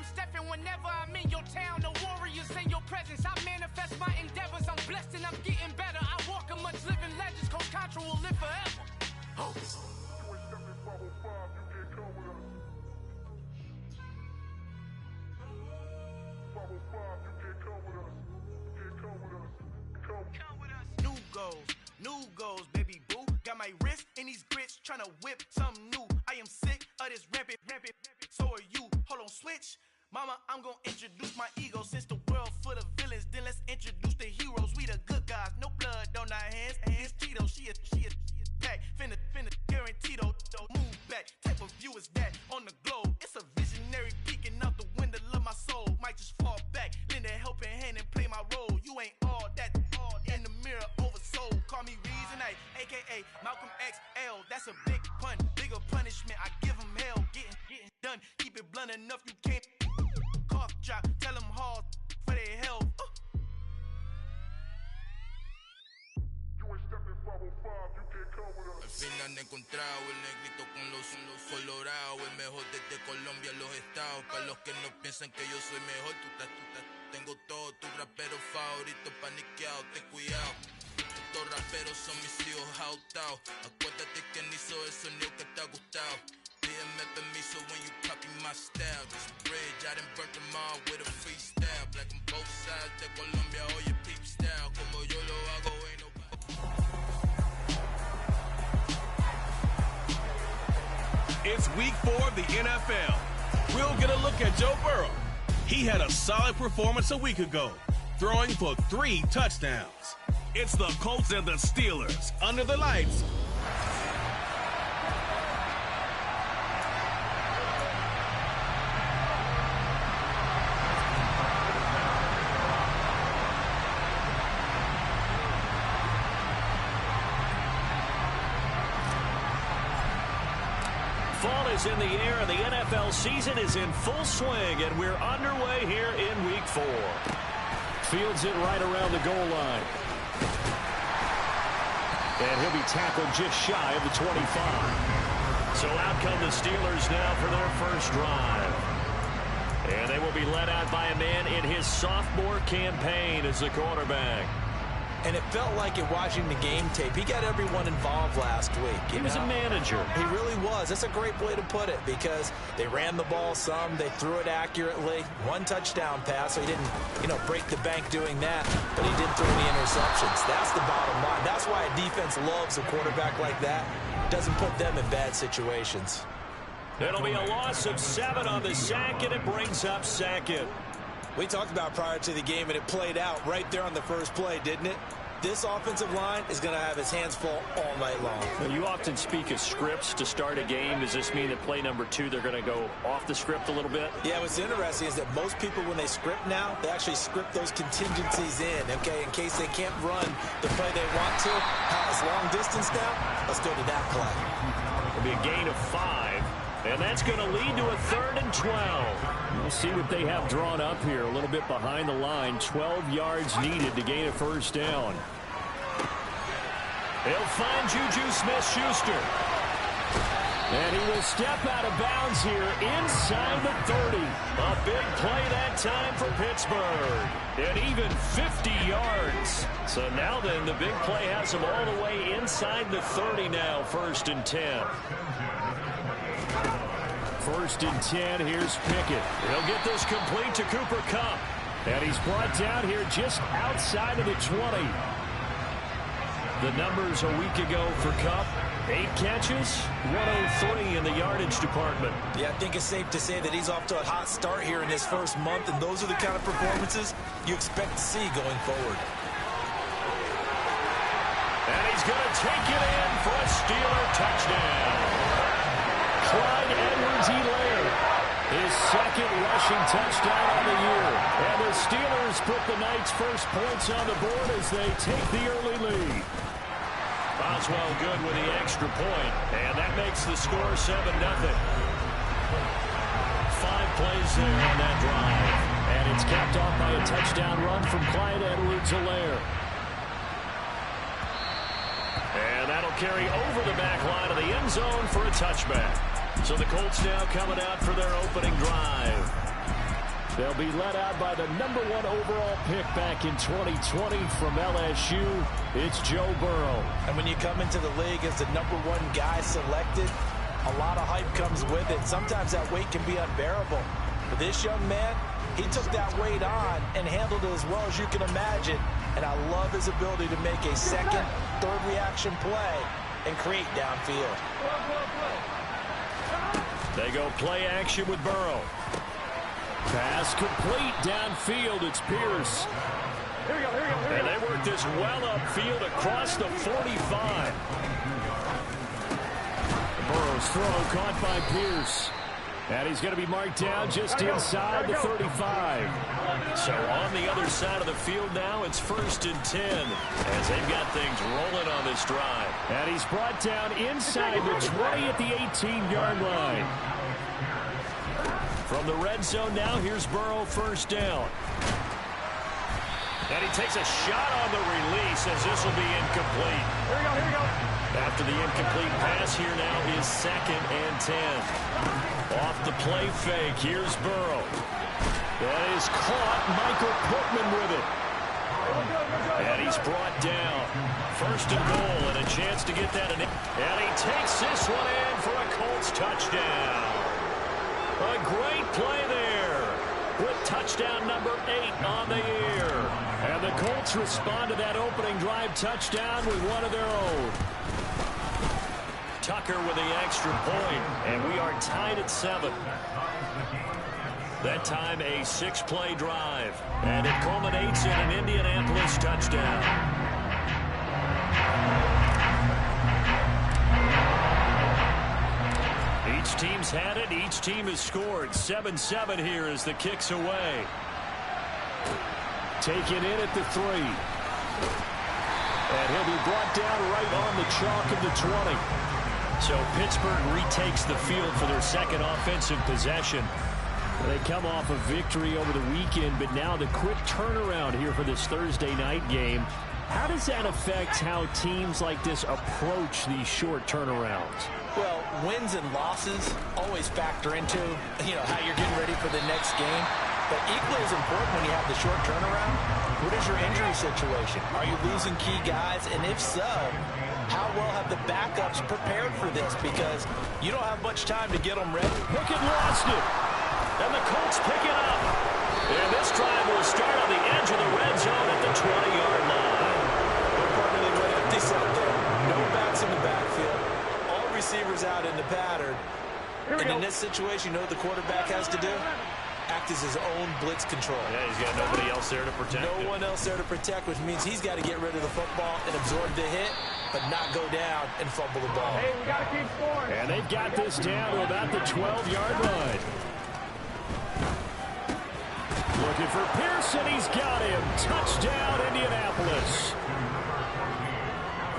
stepping whenever I'm in your town. The warriors in your presence. I manifest my endeavors. I'm blessed and I'm getting better. I walk amongst living legends. Coach Contra will live forever. Oh. New goals, baby boo. Got my wrist in these grits, tryna whip something new. I am sick of this rampant. So are you. Hold on, switch. Mama, I'm gonna introduce my ego. Since the world full of villains, then let's introduce the heroes. We the good guys, no blood on our hands. Hands Tito, she is back. Finna, guaranteed. Move back. Type of view is that on the globe? It's a visionary peeking out the window of my soul. Might just fall back, lend a helping hand and play my role. You ain't all that. In the mirror, oversold. Call me Reason A, aka Malcolm XL. That's a big pun, bigger punishment. I give him hell, getting done. Keep it blunt enough, you can't. Cough drop, tell them hard for their health. Al fin han encontrado el negrito con los colorados, el mejor desde Colombia a los estados. Para los que no piensan que yo soy mejor, tengo todo, tu rapero favorito paniqueado, ten cuidado. Estos raperos son mis hijos adoptados. Acuérdate quién hizo el sonido que te ha gustado. Pídeme permiso when you copy my style. This bridge, I done burnt them all with a freestyle. Black on both sides de Colombia, oye peep style. Como yo lo hago, ain't no. It's week 4 of the NFL. We'll get a look at Joe Burrow. He had a solid performance a week ago, throwing for 3 touchdowns. It's the Colts and the Steelers under the lights. Fall is in the air, and the NFL season is in full swing, and we're underway here in Week 4. Fields it right around the goal line. And he'll be tackled just shy of the 25. So out come the Steelers now for their first drive. And they will be led out by a man in his sophomore campaign as the quarterback. And it felt like it watching the game tape. He got everyone involved last week. He was a manager. He really was. That's a great way to put it because they ran the ball some. They threw it accurately. 1 touchdown pass, so he didn't, break the bank doing that. But he didn't throw any interceptions. That's the bottom line. That's why a defense loves a quarterback like that. Doesn't put them in bad situations. It'll be a loss of 7 on the sack, and it brings up 2nd. We talked about prior to the game, and it played out right there on the first play, didn't it? This offensive line is going to have his hands full all night long. Well, you often speak of scripts to start a game. Does this mean that play number 2, they're going to go off the script a little bit? Yeah, what's interesting is that most people, when they script now, they actually script those contingencies in, okay, in case they can't run the play they want to. It's long distance now. Let's go to that play. It'll be a gain of 5. And that's going to lead to a 3rd and 12. We'll see what they have drawn up here. A little bit behind the line. 12 yards needed to gain a first down. They'll find Juju Smith-Schuster. And he will step out of bounds here inside the 30. A big play that time for Pittsburgh. And even 50 yards. So now then, the big play has him all the way inside the 30 now. 1st and 10. 1st and 10, here's Pickett. He'll get this complete to Cooper Kupp. And he's brought down here just outside of the 20. The numbers a week ago for Kupp, 8 catches, 103 in the yardage department. Yeah, I think it's safe to say that he's off to a hot start here in his first month, and those are the kind of performances you expect to see going forward. And he's going to take it in for a Steeler touchdown. Clyde Edwards-Helaire, his 2nd rushing touchdown of the year. And the Steelers put the night's first points on the board as they take the early lead. Boswell good with the extra point, and that makes the score 7-0. 5 plays there on that drive, and it's capped off by a touchdown run from Clyde Edwards-Helaire. And that'll carry over the back line of the end zone for a touchback. So the Colts now coming out for their opening drive. They'll be led out by the #1 overall pick back in 2020 from LSU. It's Joe Burrow. And when you come into the league as the #1 guy selected, a lot of hype comes with it. Sometimes that weight can be unbearable. But this young man, he took that weight on and handled it as well as you can imagine. And I love his ability to make a second, third reaction play and create downfield. They go play action with Burrow. Pass complete downfield. It's Pierce. And they work this well upfield across the 45. Burrow's throw caught by Pierce. And he's going to be marked down just inside the 35. So on the other side of the field now, it's 1st and 10 as they've got things rolling on this drive. And he's brought down inside the 20 at the 18-yard line. From the red zone now, here's Burrow, 1st down. And he takes a shot on the release as this will be incomplete. Here we go. After the incomplete pass, here now is 2nd and 10. Off the play fake, here's Burrow. That is caught, Michael Pittman with it. And he's brought down. 1st and goal and a chance to get that in. And he takes this one in for a Colts touchdown. A great play there with touchdown number 8 on the year. And the Colts respond to that opening drive touchdown with one of their own. Tucker with the extra point, and we are tied at 7. That time a 6-play drive, and it culminates in an Indianapolis touchdown. Each team's had it. Each team has scored. 7-7 here as the kick's away. Taken in at the 3. And he'll be brought down right on the chalk of the 20. So Pittsburgh retakes the field for their second offensive possession. They come off a victory over the weekend, but now the quick turnaround here for this Thursday night game. How does that affect how teams like this approach these short turnarounds? Well, wins and losses always factor into, how you're getting ready for the next game. But equally as important when you have the short turnaround, what is your injury situation? Are you losing key guys? And if so, how well have the backups prepared for this? Because you don't have much time to get them ready. Pickett lost it. And the Colts pick it up. And this drive will start on the edge of the red zone at the 20-yard line. They went empty set there. No backs in the backfield. All receivers out in the pattern. And in this situation, you know what the quarterback has to do? Act as his own blitz control. Yeah, he's got nobody else there to protect him. No one else there to protect, which means he's got to get rid of the football and absorb the hit, but not go down and fumble the ball. Hey, we got to keep scoring. And they've got this down to about the 12-yard line. Looking for Pearson. He's got him. Touchdown, Indianapolis.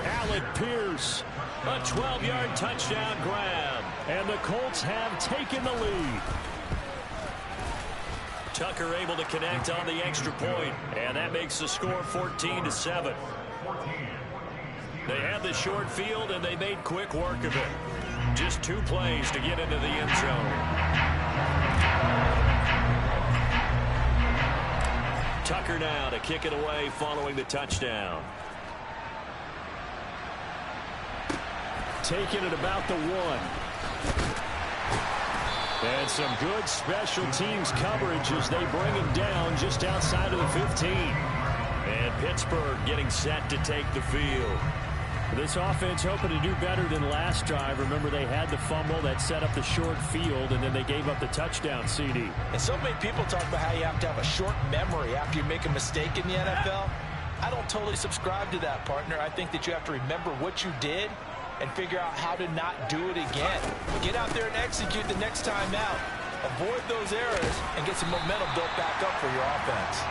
Alec Pierce. A 12-yard touchdown grab. And the Colts have taken the lead. Tucker able to connect on the extra point, and that makes the score 14-7. They had the short field, and they made quick work of it. Just 2 plays to get into the end zone. Tucker now to kick it away following the touchdown. Taking it about the 1. And some good special teams coverage as they bring him down just outside of the 15. And Pittsburgh getting set to take the field. This offense hoping to do better than last drive. Remember, they had the fumble that set up the short field, and then they gave up the touchdown CD. And so many people talk about how you have to have a short memory after you make a mistake in the NFL. I don't totally subscribe to that, partner. I think that you have to remember what you did and figure out how to not do it again. Get out there and execute the next time out. Avoid those errors and get some momentum built back up for your offense.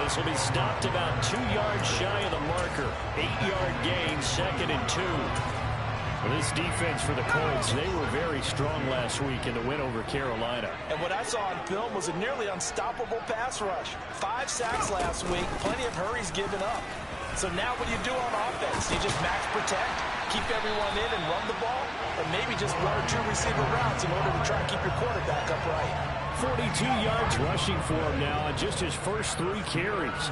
This will be stopped about 2 yards shy of the marker. 8-yard gain, 2nd and 2. This defense for the Colts, they were very strong last week in the win over Carolina. And what I saw on film was a nearly unstoppable pass rush. 5 sacks last week, plenty of hurries given up. So now what do you do on offense? Do you just max protect, keep everyone in and run the ball? Or maybe just 1 or 2 receiver routes in order to try and keep your quarterback upright? 42 yards rushing for him now on just his first 3 carries.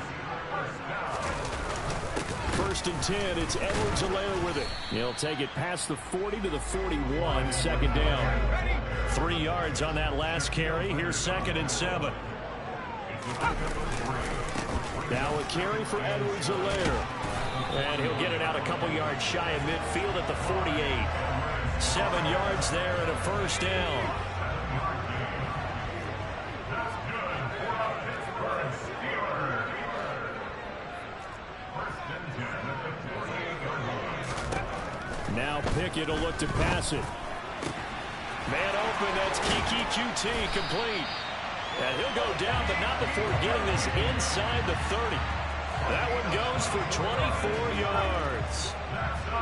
First and 10, it's Edwards-Helaire with it. He'll take it past the 40 to the 41, second down. 3 yards on that last carry. Here's second and 7. Now a carry for Edwards-Helaire. And he'll get it out a couple yards shy of midfield at the 48. 7 yards there and a first down. Now Pickett will look to pass it. Man open, that's Keke QT, complete. And he'll go down, but not before getting this inside the 30. That one goes for 24 yards.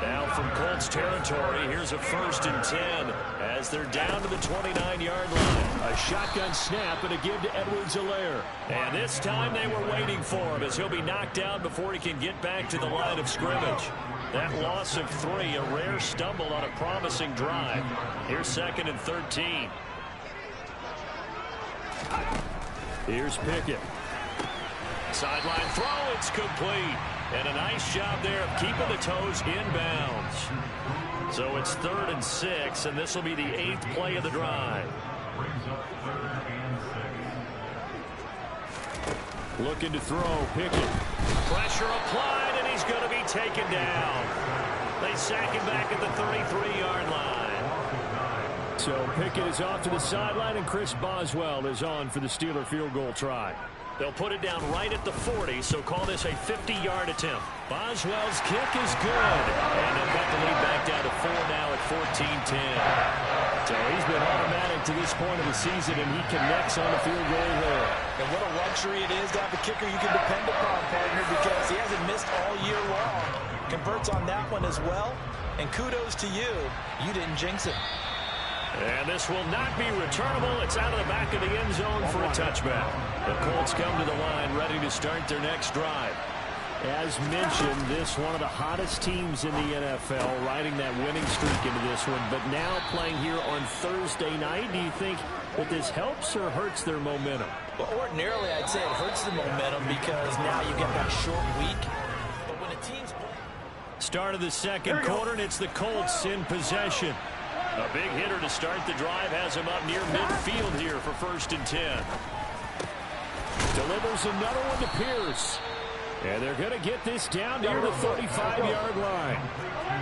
Now from Colts territory, here's a first and 10 as they're down to the 29-yard line. A shotgun snap and a give to Edwards-Helaire. And this time they were waiting for him as he'll be knocked down before he can get back to the line of scrimmage. That loss of 3, a rare stumble on a promising drive. Here's second and 13. Here's Pickett. Sideline throw, it's complete. And a nice job there of keeping the toes inbounds. So it's 3rd and 6, and this will be the 8th play of the drive. Looking to throw, Pickett. Pressure applied, and he's going to be taken down. They sack him back at the 33-yard line. So Pickett is off to the sideline, and Chris Boswell is on for the Steeler field goal try. They'll put it down right at the 40, so call this a 50-yard attempt. Boswell's kick is good. And they've got the lead back down to 4 now at 14-10. So he's been automatic to this point of the season, and he connects on the field goal there. And what a luxury it is to have a kicker you can depend upon, partner, because he hasn't missed all year long. Converts on that one as well. And kudos to you. You didn't jinx it. And this will not be returnable. It's out of the back of the end zone for a touchback. The Colts come to the line ready to start their next drive. As mentioned, this one of the hottest teams in the NFL, riding that winning streak into this one, but now playing here on Thursday night. Do you think that this helps or hurts their momentum? Well, ordinarily, I'd say it hurts the momentum because now you get that short week. But when a team's playing... Start of the second quarter, and it's the Colts in possession. A big hitter to start the drive has him up near midfield here for first and 10. Delivers another one to Pierce. And they're going to get this down near the 35-yard line.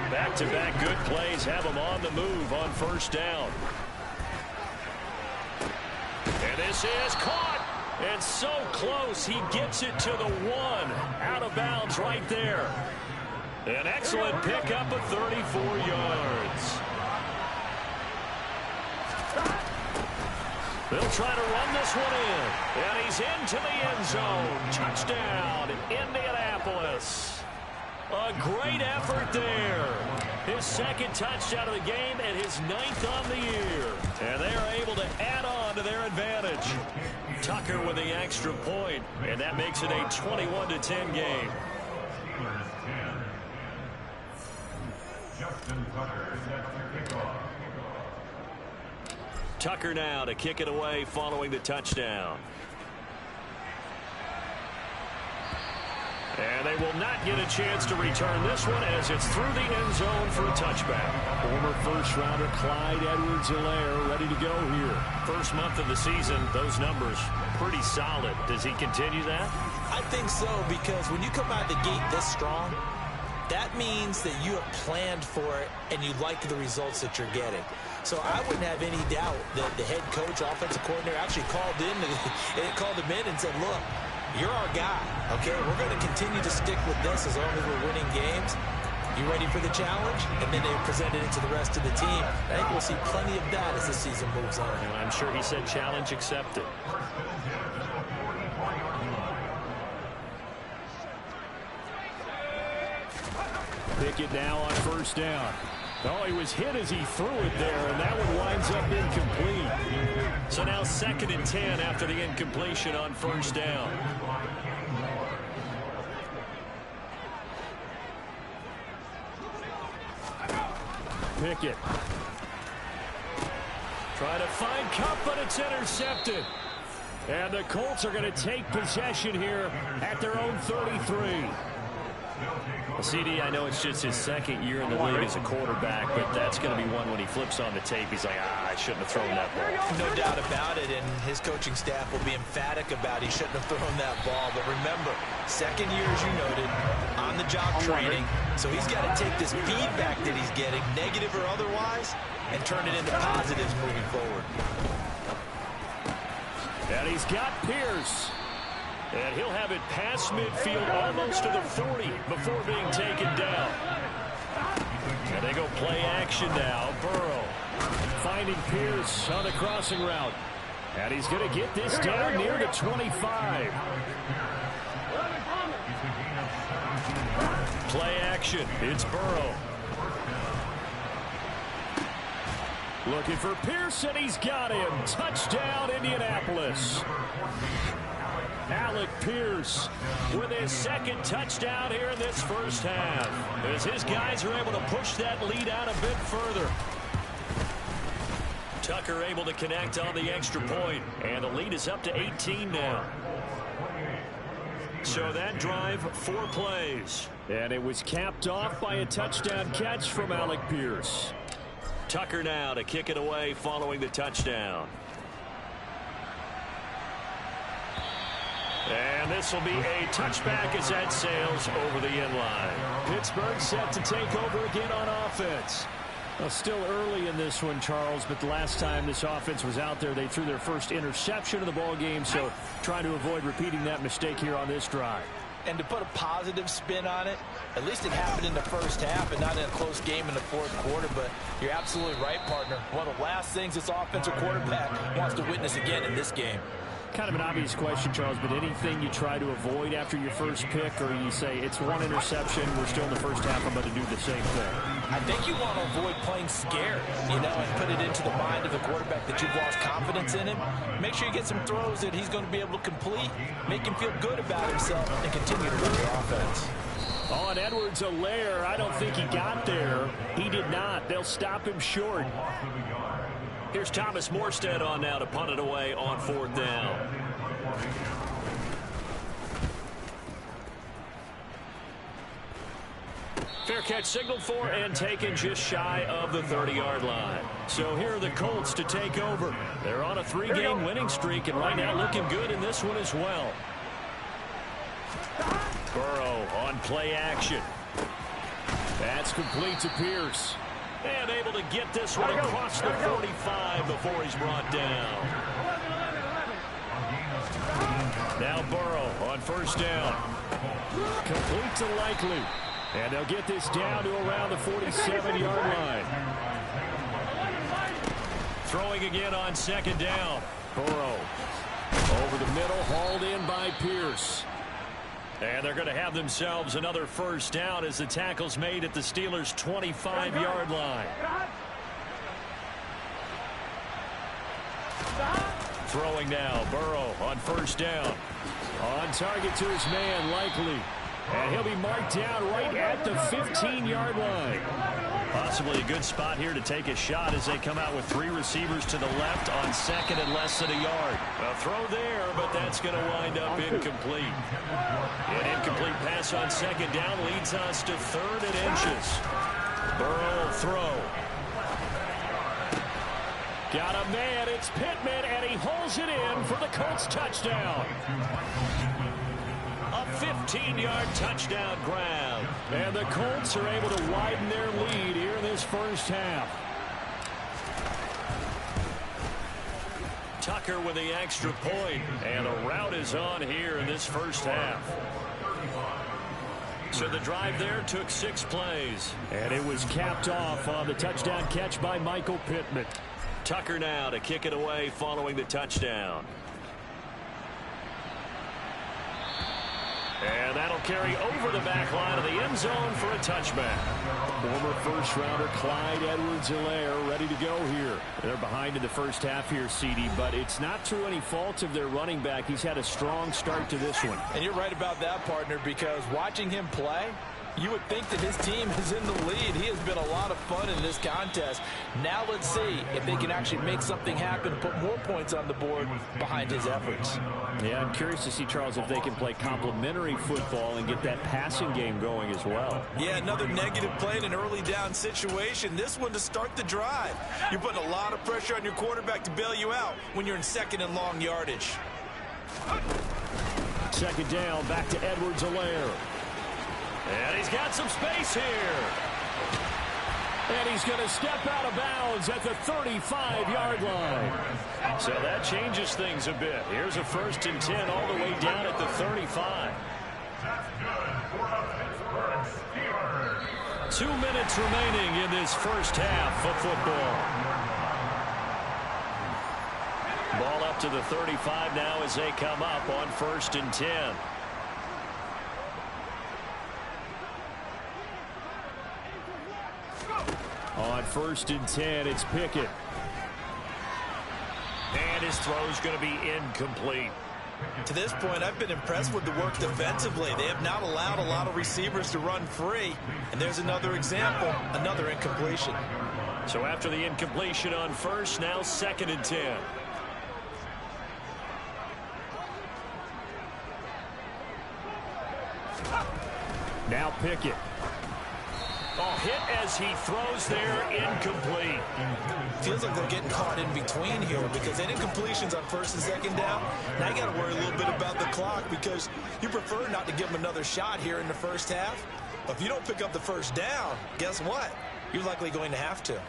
Back-to-back good plays have them on the move on first down. And this is caught. And so close, he gets it to the 1. Out of bounds right there. An excellent pickup of 34 yards. They'll try to run this one in. And he's into the end zone. Touchdown, Indianapolis. A great effort there. His second touchdown of the game and his 9th on the year. And they are able to add on to their advantage. Tucker with the extra point, and that makes it a 21-10 game. Justin Tucker sets the kickoff. Tucker now to kick it away following the touchdown. And they will not get a chance to return this one as it's through the end zone for a touchback. Former first-rounder Clyde Edwards-Helaire ready to go here. First month of the season, those numbers pretty solid. Does he continue that? I think so, because when you come out of the gate this strong, that means that you have planned for it and you like the results that you're getting. So I wouldn't have any doubt that the head coach, offensive coordinator, actually called him in and said, look, you're our guy, okay? We're going to continue to stick with this as long as we're winning games. You ready for the challenge? And then they presented it to the rest of the team. I think we'll see plenty of that as the season moves on. And I'm sure he said challenge accepted. Pickett now on first down. Oh, he was hit as he threw it there, and that one winds up incomplete. So now 2nd and 10 after the incompletion on first down. Pickett. Trying to find Kupp, but it's intercepted. And the Colts are going to take possession here at their own 33. Well, CD, I know it's just his second year in the league as a quarterback, but that's going to be one when he flips on the tape. He's like, I shouldn't have thrown that ball. No doubt about it, and his coaching staff will be emphatic about he shouldn't have thrown that ball. But remember, second year, as you noted, on-the-job training, so he's got to take this feedback that he's getting, negative or otherwise, and turn it into positives moving forward. And he's got Pierce. And he'll have it past midfield almost to the 40 before being taken down. And they go play action now. Burrow finding Pierce on the crossing route. And he's going to get this down near the 25. Play action. It's Burrow. Looking for Pierce, and he's got him. Touchdown, Indianapolis. Alec Pierce with his second touchdown here in this first half, as his guys are able to push that lead out a bit further. Tucker able to connect on the extra point, and the lead is up to 18 now. So that drive, 4 plays, and it was capped off by a touchdown catch from Alec Pierce. Tucker now to kick it away following the touchdown. And this will be a touchback as that sails over the end line. Pittsburgh set to take over again on offense. Well, still early in this one, Charles, but the last time this offense was out there, they threw their first interception of the ball game, so trying to avoid repeating that mistake here on this drive. And to put a positive spin on it, at least it happened in the first half and not in a close game in the fourth quarter. But you're absolutely right, partner. One of the last things this offensive quarterback wants to witness again in this game. Kind of an obvious question, Charles, but anything you try to avoid after your first pick, or you say it's one interception, we're still in the first half, I'm going to do the same thing? I think you want to avoid playing scared, and put it into the mind of the quarterback that you've lost confidence in him. Make sure you get some throws that he's going to be able to complete, make him feel good about himself, and continue to run the offense. On Edwards-Helaire, I don't think he got there. He did not. They'll stop him short. Here's Thomas Morstead on now to punt it away on 4th down. Fair catch signaled for and taken just shy of the 30-yard line. So here are the Colts to take over. They're on a 3-game winning streak, and right now looking good in this one as well. Burrow on play action. That's complete to Pierce. And able to get this one across the 45 before he's brought down. Now Burrow on 1st down. Complete to Likely. And they'll get this down to around the 47-yard line. Throwing again on 2nd down. Burrow over the middle, hauled in by Pierce. And they're going to have themselves another 1st down as the tackle's made at the Steelers' 25-yard line. Throwing now, Burrow on 1st down. On target to his man, Likely. And he'll be marked down right at the 15-yard line. Possibly a good spot here to take a shot as they come out with 3 receivers to the left on 2nd and less than a yard. A throw there, but that's going to wind up incomplete. An incomplete pass on 2nd down leads us to 3rd and inches. Burrow throw. Got a man, it's Pittman, and he holds it in for the Colts touchdown. A 15-yard touchdown grab. And the Colts are able to widen their lead here in this first half. Tucker with the extra point. And a rout is on here in this first half. So the drive there took 6 plays. And it was capped off on the touchdown catch by Michael Pittman. Tucker now to kick it away following the touchdown. And that'll carry over the back line of the end zone for a touchback. Former first-rounder Clyde Edwards-Helaire ready to go here. They're behind in the first half here, CD, but it's not through any fault of their running back. He's had a strong start to this one. And you're right about that, partner, because watching him play, You would think that his team is in the lead. He has been a lot of fun in this contest. Now let's see if they can actually make something happen, put more points on the board behind his efforts. Yeah, I'm curious to see, Charles, if they can play complementary football and get that passing game going as well. Yeah, another negative play in an early down situation. This one to start the drive. You're putting a lot of pressure on your quarterback to bail you out when you're in second and long yardage. Second down, back to Edwards-Helaire. And he's got some space here. And he's going to step out of bounds at the 35-yard line. So that changes things a bit. Here's a 1st and 10 all the way down at the 35. 2 minutes remaining in this first half of football. Ball up to the 35 now as they come up on 1st and 10. On 1st and 10, it's Pickett. And his throw's going to be incomplete. To this point, I've been impressed with the work defensively. They have not allowed a lot of receivers to run free. And there's another example, another incompletion. So after the incompletion on 1st, now 2nd and 10. Now Pickett. Oh, hit as he throws there, incomplete. Feels like they're getting caught in between here because any incompletions on 1st and 2nd down, now you got to worry a little bit about the clock because you prefer not to give them another shot here in the first half. But if you don't pick up the 1st down, guess what? You're likely going to have to.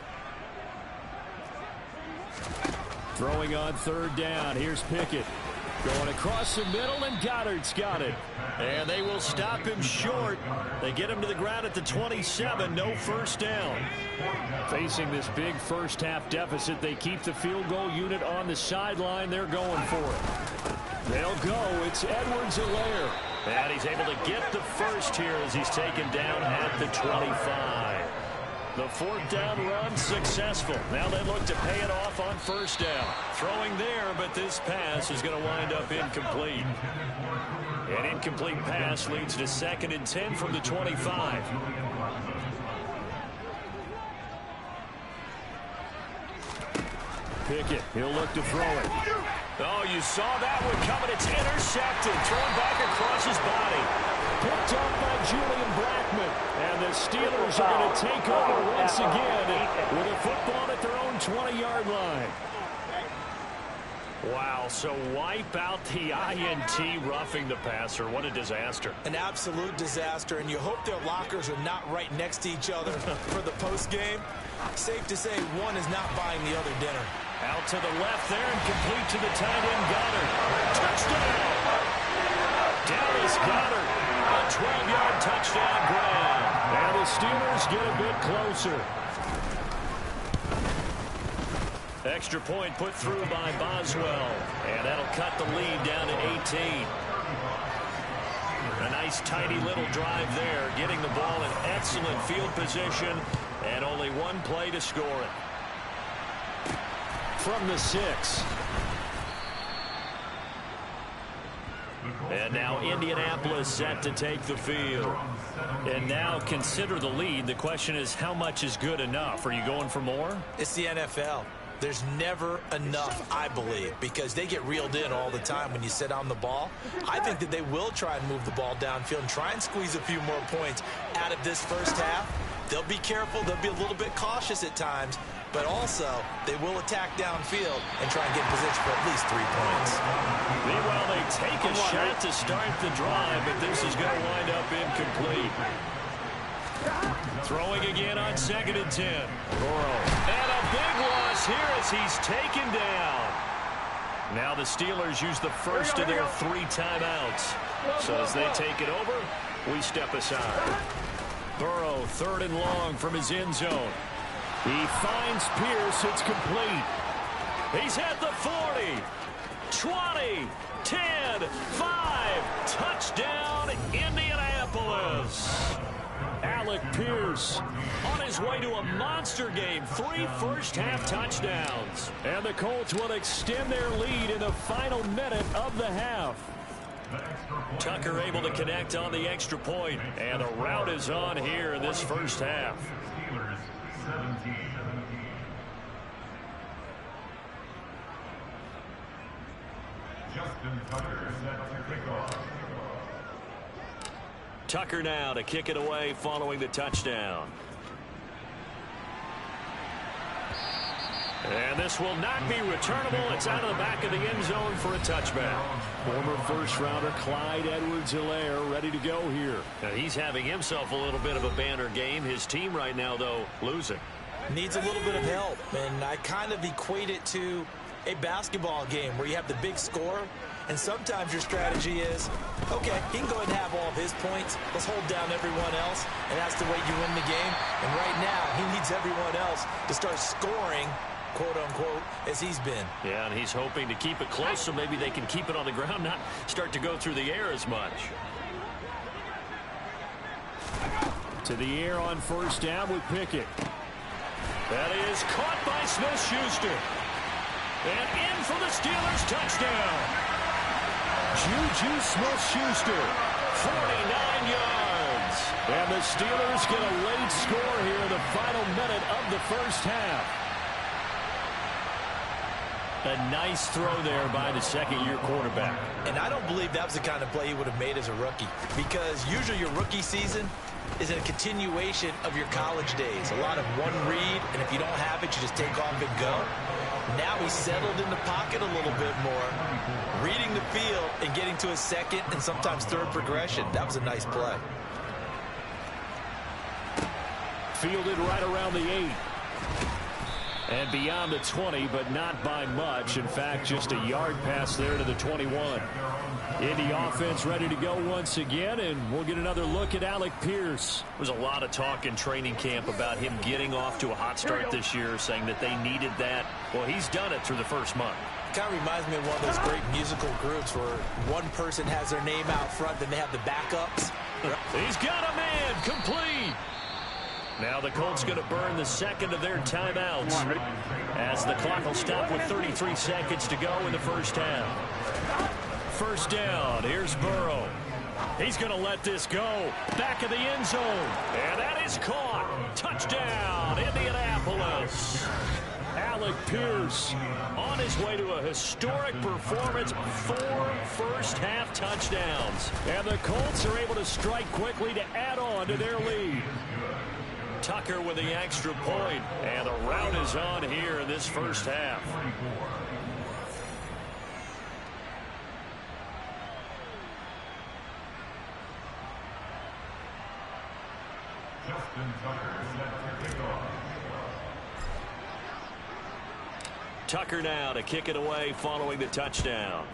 Throwing on 3rd down. Here's Pickett. Going across the middle, and Goddard's got it. And they will stop him short. They get him to the ground at the 27. No 1st down. Facing this big first half deficit, they keep the field goal unit on the sideline. They're going for it. They'll go. It's Edwards-Helaire. And he's able to get the first here as he's taken down at the 25. The 4th down run successful. Now they look to pay it off on 1st down. Throwing there, but this pass is going to wind up incomplete. An incomplete pass leads to 2nd and 10 from the 25. Pickett, he'll look to throw it. Oh, you saw that one coming. It's intercepted. Thrown back across his body. Picked up by Julian Blackmon. And the Steelers are going to take over once again with a football at their own 20-yard line. Wow, so wipe out the INT, roughing the passer. What a disaster. An absolute disaster, and you hope their lockers are not right next to each other for the postgame. Safe to say one is not buying the other dinner. Out to the left there and complete to the tight end, Goddard. Touchdown! Dallas Goddard, a 12-yard touchdown grab. And the Steelers get a bit closer. Extra point put through by Boswell. And that'll cut the lead down to 18. A nice, tidy little drive there, getting the ball in excellent field position, and only one play to score it. From the 6. And now Indianapolis set to take the field. And now consider the lead. The question is, how much is good enough? Are you going for more? It's the NFL. There's never enough, I believe, because they get reeled in all the time when you sit on the ball. I think that they will try and move the ball downfield and try and squeeze a few more points out of this first half. They'll be careful. They'll be a little bit cautious at times, but also they will attack downfield and try and get in position for at least 3 points. Meanwhile, they take a shot to start the drive, but this is going to wind up incomplete. Throwing again on 2nd and 10. Burrow. And a big loss here as he's taken down. Now the Steelers use the first of their 3 timeouts. So as they take it over, we step aside. Burrow, 3rd and long from his end zone. He finds Pierce. It's complete. He's at the 40. 20. 10. 5. Touchdown, Indianapolis. Alec Pierce on his way to a monster game. 3 first-half touchdowns. And the Colts will extend their lead in the final minute of the half. Tucker able to connect on the extra point, and a rout is on here in this first half. Tucker now to kick it away following the touchdown. And this will not be returnable. It's out of the back of the end zone for a touchback. Former first-rounder Clyde Edwards-Helaire ready to go here. Now he's having himself a little bit of a banner game. His team right now, though, losing. Needs a little bit of help, and I kind of equate it to a basketball game where you have the big score, and sometimes your strategy is, okay, he can go ahead and have all of his points. Let's hold down everyone else, and that's the way you win the game. And right now, he needs everyone else to start scoring, quote-unquote, as he's been. Yeah, and he's hoping to keep it close so maybe they can keep it on the ground, not start to go through the air as much. To the air on first down with Pickett. That is caught by Smith-Schuster. And in for the Steelers touchdown. Juju Smith-Schuster, 49 yards. And the Steelers get a late score here in the final minute of the first half. A nice throw there by the second-year quarterback. And I don't believe that was the kind of play he would have made as a rookie, because usually your rookie season is a continuation of your college days. A lot of one read, and if you don't have it, you just take off and go. Now he's settled in the pocket a little bit more, reading the field and getting to a second and sometimes third progression. That was a nice play. Fielded right around the 8. And beyond the 20, but not by much. In fact, just a yard pass there to the 21. Indy offense ready to go once again, and we'll get another look at Alec Pierce. There was a lot of talk in training camp about him getting off to a hot start this year, saying that they needed that. Well, he's done it through the first month. Kind of reminds me of one of those great musical groups where one person has their name out front, then they have the backups. He's got a man, complete. Now the Colts going to burn the second of their timeouts as the clock will stop with 33 seconds to go in the first half. First down, here's Burrow. He's going to let this go. Back of the end zone. And that is caught. Touchdown, Indianapolis. Alec Pierce on his way to a historic performance, 4 first-half touchdowns. And the Colts are able to strike quickly to add on to their lead. Tucker with the extra point, and the rout is on here in this first half. Tucker now to kick it away following the touchdown.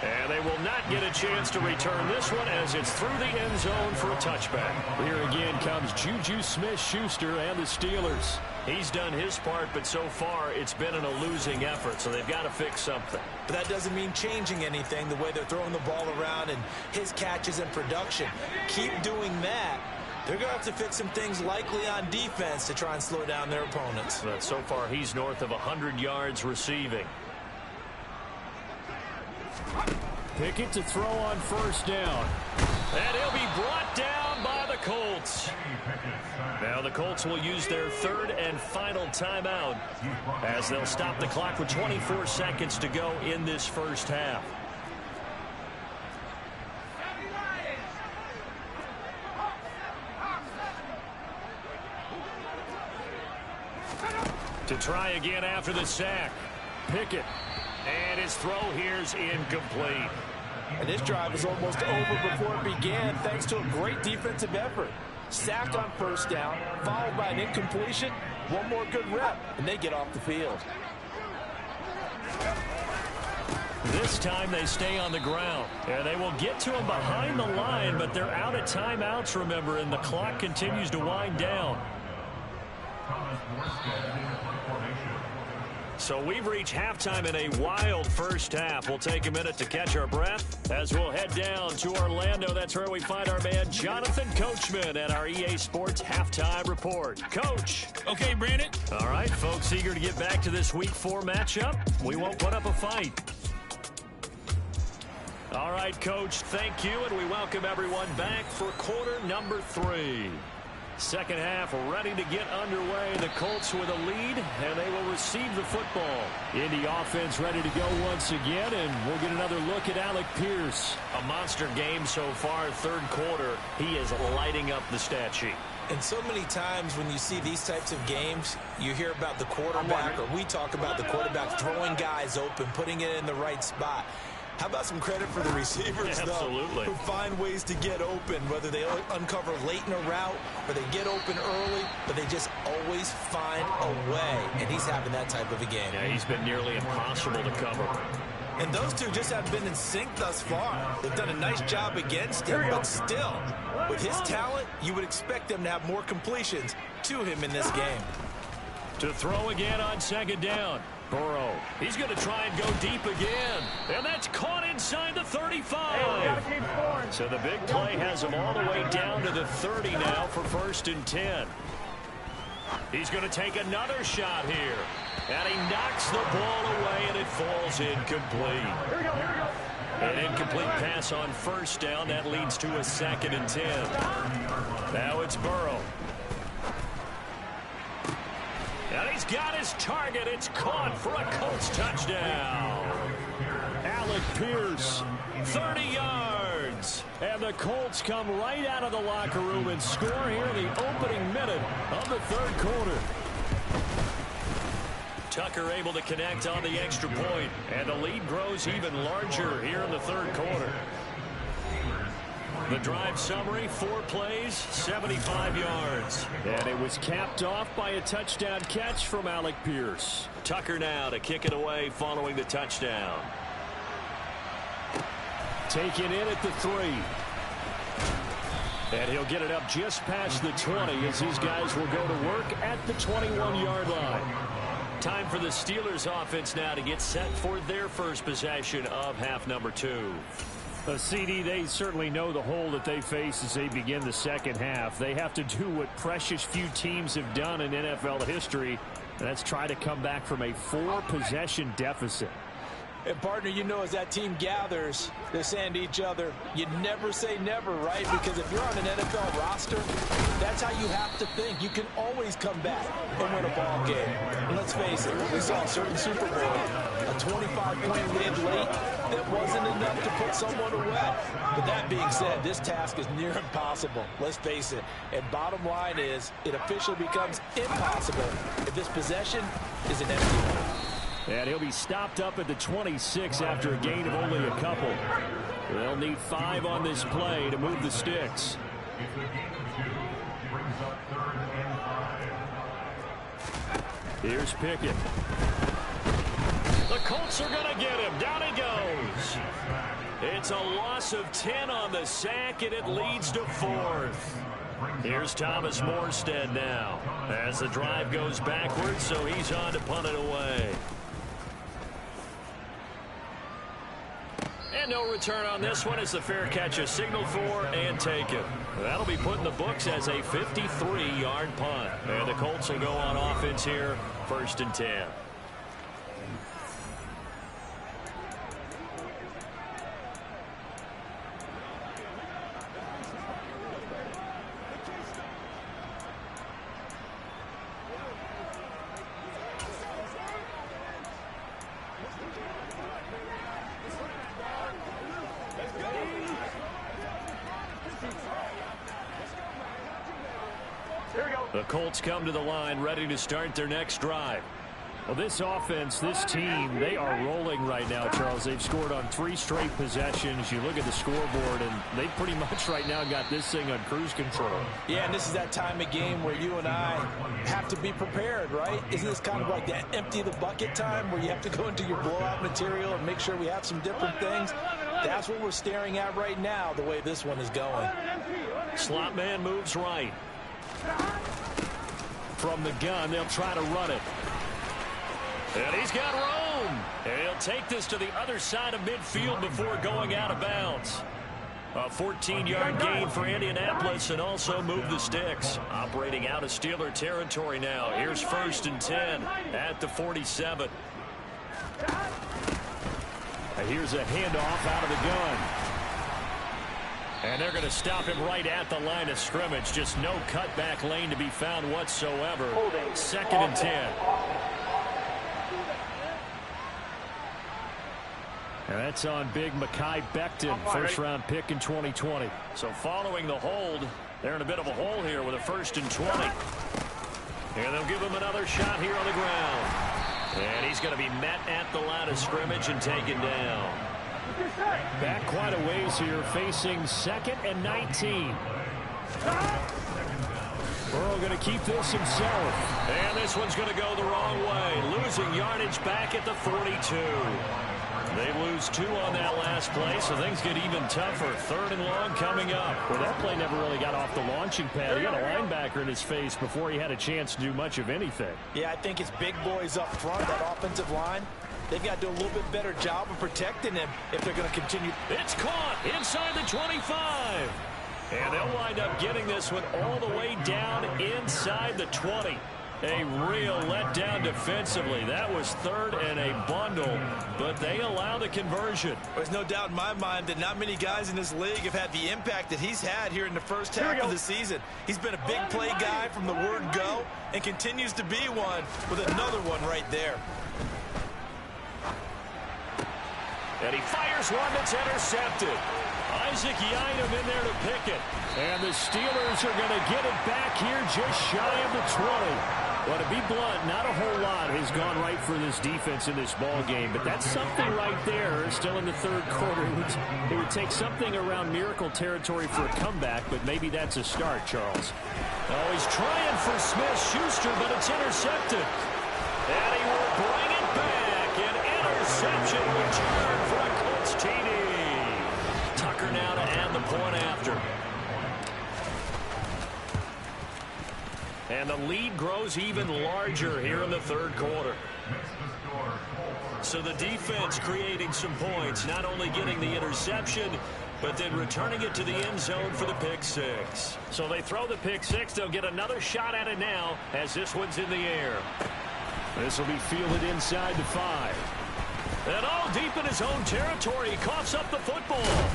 And they will not get a chance to return this one as it's through the end zone for a touchback. Here again comes Juju Smith-Schuster and the Steelers. He's done his part, but so far it's been in a losing effort, so they've got to fix something. But that doesn't mean changing anything, the way they're throwing the ball around and his catches and production. Keep doing that. They're going to have to fix some things likely on defense to try and slow down their opponents. But so far he's north of 100 yards receiving. Pickett to throw on first down. And he'll be brought down by the Colts. Now the Colts will use their third and final timeout as they'll stop the clock with 24 seconds to go in this first half. To try again after the sack. Pickett. And his throw here's incomplete. And this drive was almost over before it began thanks to a great defensive effort. Sacked on first down, followed by an incompletion. One more good rep, and they get off the field. This time they stay on the ground. And they will get to him behind the line, but they're out of timeouts, remember, and the clock continues to wind down. So we've reached halftime in a wild first half. We'll take a minute to catch our breath as we'll head down to Orlando. That's where we find our man Jonathan Coachman at our EA Sports Halftime Report. Coach. Okay, Brandon. All right, folks, eager to get back to this Week 4 matchup. We won't put up a fight. All right, Coach, thank you, and we welcome everyone back for quarter number 3. Second half ready to get underway. The Colts with a lead, and they will receive the football. Indy offense ready to go once again, and we'll get another look at Alec Pierce. A monster game so far, third quarter. He is lighting up the stat sheet. And so many times when you see these types of games, you hear about the quarterback, or we talk about the quarterback throwing guys open, putting it in the right spot. How about some credit for the receivers, though, who find ways to get open, whether they uncover late in a route or they get open early, but they just always find a way. And he's having that type of a game. Yeah, he's been nearly impossible to cover. And those two just have been in sync thus far. They've done a nice job against him, but still, with his talent, you would expect them to have more completions to him in this game. To throw again on second down. Burrow, he's going to try and go deep again. And that's caught inside the 35. So the big play has him all the way down to the 30 now for 1st and 10. He's going to take another shot here. And he knocks the ball away, and it falls incomplete. An incomplete pass on 1st down. That leads to a 2nd and 10. Now it's Burrow. And he's got his target. It's caught for a Colts touchdown. Alec Pierce, 30 yards. And the Colts come right out of the locker room and score here in the opening minute of the third quarter. Tucker able to connect on the extra point. And the lead grows even larger here in the third quarter. The drive summary, 4 plays, 75 yards. And it was capped off by a touchdown catch from Alec Pierce. Tucker now to kick it away following the touchdown. Taken in at the 3. And he'll get it up just past the 20 as these guys will go to work at the 21-yard line. Time for the Steelers offense now to get set for their first possession of half number 2. CD, they certainly know the hole that they face as they begin the second half. They have to do what precious few teams have done in NFL history, and that's try to come back from a 4-possession deficit. And, partner, you know, as that team gathers, they're saying to each other, you never say never, right? Because if you're on an NFL roster, that's how you have to think. You can always come back and win a ball game. And let's face it, we saw a certain Super Bowl, a 25-point lead late that wasn't enough to put someone away. But that being said, this task is near impossible. Let's face it. And bottom line is, it officially becomes impossible if this possession is an empty one. And he'll be stopped up at the 26 after a gain of only a couple. They'll need 5 on this play to move the sticks. Here's Pickett. The Colts are going to get him. Down he goes. It's a loss of 10 on the sack, and it leads to 4th. Here's Thomas Morstead now as the drive goes backwards, so he's on to punt it away. And no return on this one as the fair catch is signaled for and taken. That'll be put in the books as a 53-yard punt. And the Colts will go on offense here, 1st and 10. The Colts come to the line ready to start their next drive. Well, this offense, this team, they are rolling right now, Charles. They've scored on 3 straight possessions. You look at the scoreboard, and they pretty much right now got this thing on cruise control. Yeah, and this is that time of game where you and I have to be prepared, right? Isn't this kind of like that empty the bucket time where you have to go into your blowout material and make sure we have some different things? That's what we're staring at right now, the way this one is going. Slot man moves right. From the gun, they'll try to run it. And he's got room. And he'll take this to the other side of midfield before going out of bounds. A 14-yard gain for Indianapolis and also move the sticks. Operating out of Steeler territory now. Here's 1st and 10 at the 47. And here's a handoff out of the gun. And they're going to stop him right at the line of scrimmage. Just no cutback lane to be found whatsoever. 2nd and 10. And that's on big Mekhi Becton, first-round pick in 2020. So following the hold, they're in a bit of a hole here with a 1st and 20. And they'll give him another shot here on the ground. And he's going to be met at the line of scrimmage and taken down. Back quite a ways here, facing 2nd and 19. Burrow going to keep this himself. And this one's going to go the wrong way. Losing yardage back at the 42. They lose 2 on that last play, so things get even tougher. 3rd and long coming up. Well, that play never really got off the launching pad. He got a linebacker in his face before he had a chance to do much of anything. Yeah, I think it's big boys up front, that offensive line. They've got to do a little bit better job of protecting him if they're going to continue. It's caught inside the 25. And they'll wind up getting this one all the way down inside the 20. A real letdown defensively. That was 3rd and a bundle, but they allow the conversion. There's no doubt in my mind that not many guys in this league have had the impact that he's had here in the first half of the season. He's been a big play guy from the word go and continues to be one with another one right there. And he fires one that's intercepted. Isaac Yiadom in there to pick it. And the Steelers are going to get it back here just shy of the 20. Well, to be blunt, not a whole lot has gone right for this defense in this ball game, but that's something right there. Still in the 3rd quarter. It would take something around miracle territory for a comeback, but maybe that's a start, Charles. Oh, he's trying for Smith-Schuster, but it's intercepted. And he will bring it back. An interception return for a Colts TD. Tucker now to add the point after. And the lead grows even larger here in the 3rd quarter. So the defense creating some points, not only getting the interception, but then returning it to the end zone for the pick 6. So they throw the pick 6. They'll get another shot at it now as this one's in the air. This will be fielded inside the 5. And all deep in his own territory, he coughs up the football.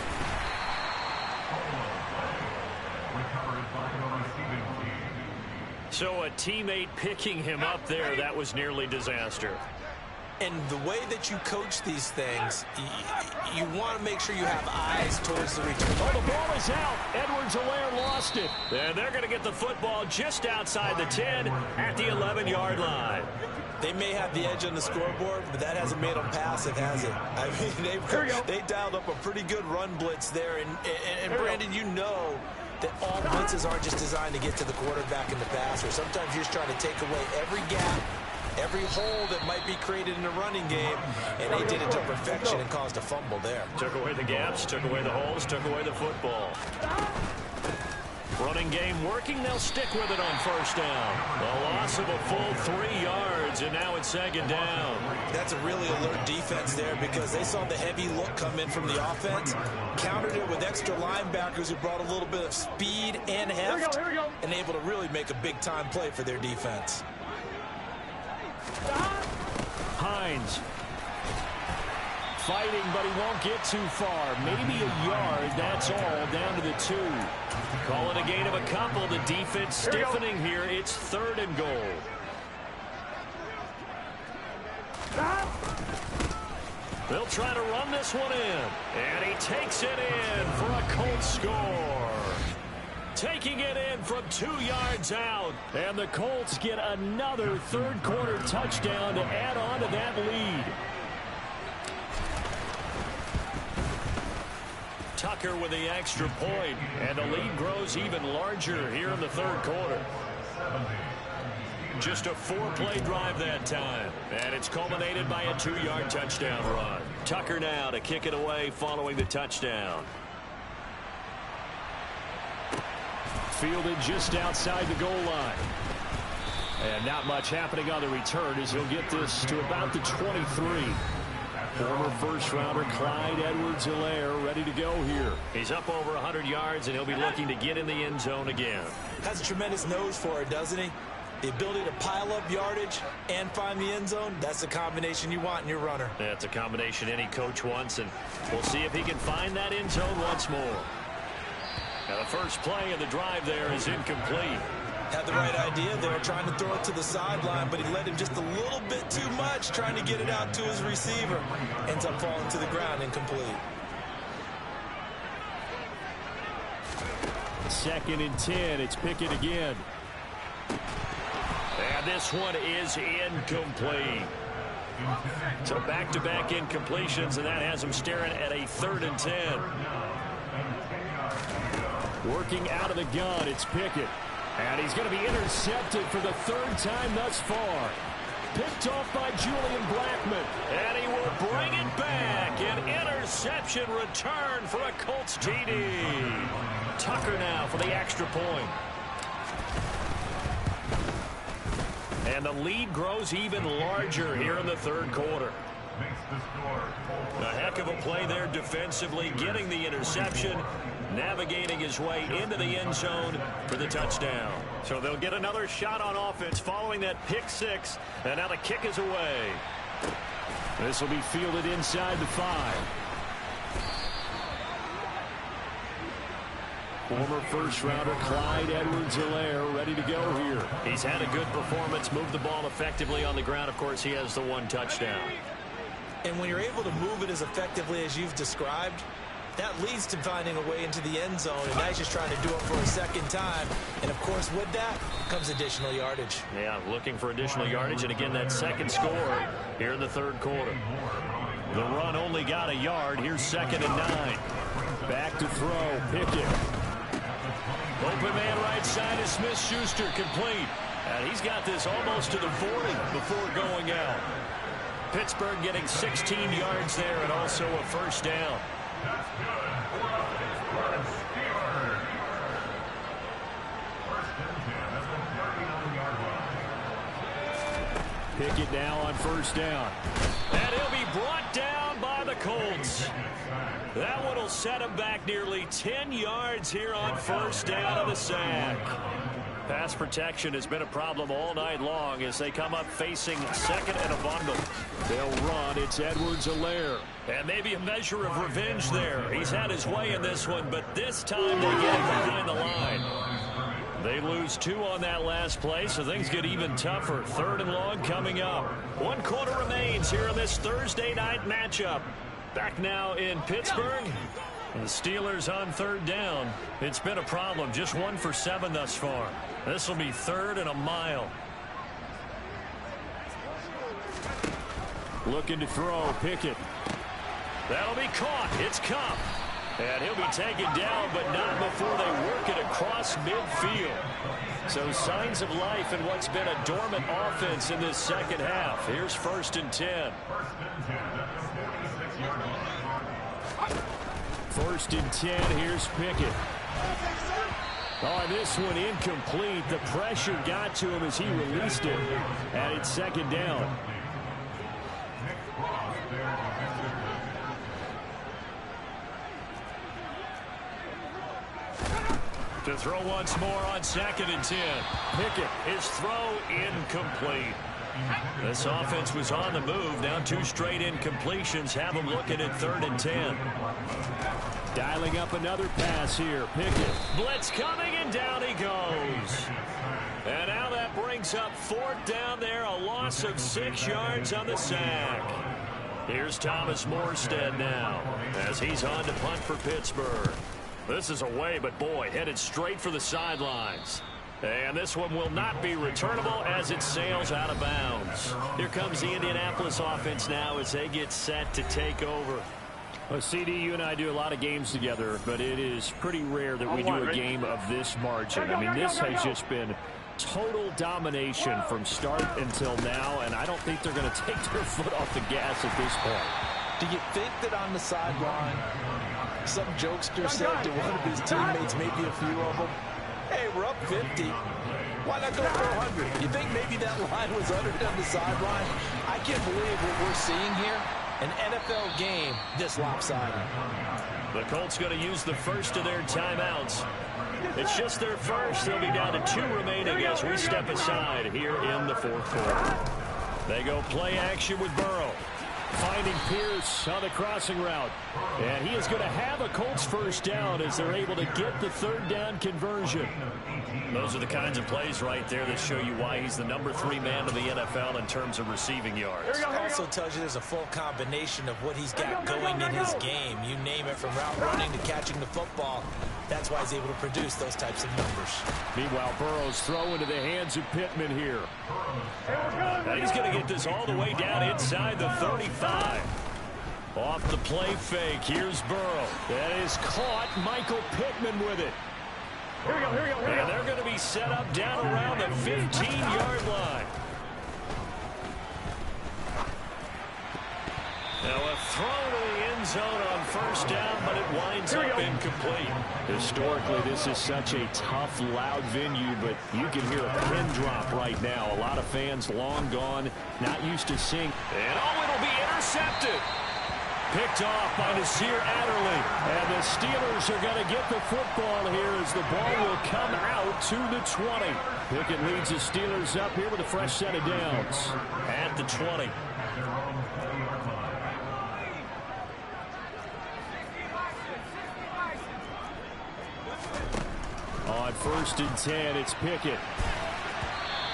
So a teammate picking him up there, that was nearly disaster. And the way that you coach these things, you want to make sure you have eyes towards the return. Oh, the ball is out. Edwards-Helaire lost it. And they're going to get the football just outside the 10 at the 11-yard line. They may have the edge on the scoreboard, but that hasn't made them passive, has it? I mean, they dialed up a pretty good run blitz there. And Brandon, you know that all blitzes aren't just designed to get to the quarterback and the passer. Sometimes you're just trying to take away every gap, every hole that might be created in the running game, and they did it to perfection and caused a fumble there. Took away the gaps, took away the holes, took away the football. Running game working, they'll stick with it on 1st down. The loss of a full 3 yards, and now it's 2nd down. That's a really alert defense there because they saw the heavy look come in from the offense, countered it with extra linebackers who brought a little bit of speed and heft, and able to really make a big-time play for their defense. Hines fighting, but he won't get too far. Maybe a yard, that's all, down to the 2. Call it a gain of a couple. The defense stiffening here. It's 3rd and goal. They'll try to run this one in. And he takes it in for a Colts score. Taking it in from 2 yards out. And the Colts get another 3rd quarter touchdown to add on to that lead. Tucker with the extra point, and the lead grows even larger here in the 3rd quarter. Just a 4-play drive that time, and it's culminated by a 2-yard touchdown run. Tucker now to kick it away following the touchdown. Fielded just outside the goal line. And not much happening on the return as he'll get this to about the 23. Former first-rounder Clyde Edwards-Helaire ready to go here. He's up over 100 yards, and he'll be looking to get in the end zone again. Has a tremendous nose for it, doesn't he? The ability to pile up yardage and find the end zone, that's the combination you want in your runner. That's a combination any coach wants, and we'll see if he can find that end zone once more. Now, the first play of the drive there is incomplete. Had the right idea there, trying to throw it to the sideline, but he led him just a little bit too much, trying to get it out to his receiver. Ends up falling to the ground, incomplete. 2nd and 10, it's Pickett again. And this one is incomplete. So back-to-back incompletions, and that has him staring at a 3rd and 10. Working out of the gun, it's Pickett. And he's going to be intercepted for the 3rd time thus far. Picked off by Julian Blackmon. And he will bring it back. An interception return for a Colts TD. Tucker now for the extra point. And the lead grows even larger here in the 3rd quarter. A heck of a play there defensively, getting the interception, navigating his way into the end zone for the touchdown. So they'll get another shot on offense following that pick 6, and now the kick is away. This will be fielded inside the 5. Former first-rounder Clyde Edwards-Helaire ready to go here. He's had a good performance, moved the ball effectively on the ground. Of course, he has the 1 touchdown. And when you're able to move it as effectively as you've described, that leads to finding a way into the end zone, and now he's just trying to do it for a 2nd time. And, of course, with that comes additional yardage. Yeah, looking for additional yardage, and again, that 2nd score here in the 3rd quarter. The run only got a yard. Here's 2nd and 9. Back to throw, Pickett. Open man right side is Smith-Schuster, complete. And he's got this almost to the 40 before going out. Pittsburgh getting 16 yards there and also a 1st down. Pickett now on 1st down. And he'll be brought down by the Colts. That one will set him back nearly 10 yards here on 1st down of the sack. Pass protection has been a problem all night long as they come up facing 2nd and a bundle. They'll run. It's Edwards-Helaire. And maybe a measure of revenge there. He's had his way in this one, but this time they get him behind the line. They lose 2 on that last play, so things get even tougher. 3rd and long coming up. 1 quarter remains here in this Thursday night matchup. Back now in Pittsburgh. The Steelers on 3rd down. It's been a problem. Just 1 for 7 thus far. This will be 3rd and a mile. Looking to throw, Pickett. That'll be caught. It's Kupp. And he'll be taken down, but not before they work it across midfield. So signs of life in what's been a dormant offense in this 2nd half. Here's 1st and 10. 1st and 10, here's Pickett. Oh, this one incomplete. The pressure got to him as he released it. And it's 2nd down. To throw once more on 2nd and 10. Pickett, his throw incomplete. This offense was on the move. Now 2 straight incompletions have them looking at 3rd and 10. Dialing up another pass here. Pickett. Blitz coming, and down he goes. And now that brings up 4th down there. A loss of 6 yards on the sack. Here's Thomas Morstead now as he's on to punt for Pittsburgh. This is away, but boy, headed straight for the sidelines. And this one will not be returnable as it sails out of bounds. Here comes the Indianapolis offense now as they get set to take over. Well, CD, you and I do a lot of games together, but it is pretty rare that we do a game of this margin. I mean, this has just been total domination from start until now, and I don't think they're going to take their foot off the gas at this point. Do you think that on the sideline, some jokester said to one of his teammates, maybe a few of them, hey, we're up 50. Why not go for 100? You think maybe that line was uttered on the sideline? I can't believe what we're seeing here. An NFL game this lopsided. The Colts going to use the first of their timeouts. It's just their first. They'll be down to 2 remaining as we step aside here in the fourth quarter. They go play action with Burrow. Finding Pierce on the crossing route. And he is going to have a Colts first down as they're able to get the third down conversion. Those are the kinds of plays right there that show you why he's the number 3 man in the NFL in terms of receiving yards. It also tells you there's a full combination of what he's got going in his game. You name it, from route running to catching the football. That's why he's able to produce those types of numbers. Meanwhile, Burrow's throw into the hands of Pittman here. And he's going to get this all the way down inside the 35. Off the play fake, here's Burrow. That is caught. Michael Pittman with it. Here we go. And they're going to be set up down around the 15-yard line. Now a throw to the end zone on first down, but it winds up incomplete. Historically, this is such a tough, loud venue, but you can hear a pin drop right now. A lot of fans long gone, not used to seeing. And it'll be intercepted. Picked off by Nasir Adderley. And the Steelers are going to get the football here as the ball will come out to the 20. Pickett leads the Steelers up here with a fresh set of downs at the 20. On 1st and 10, it's Pickett.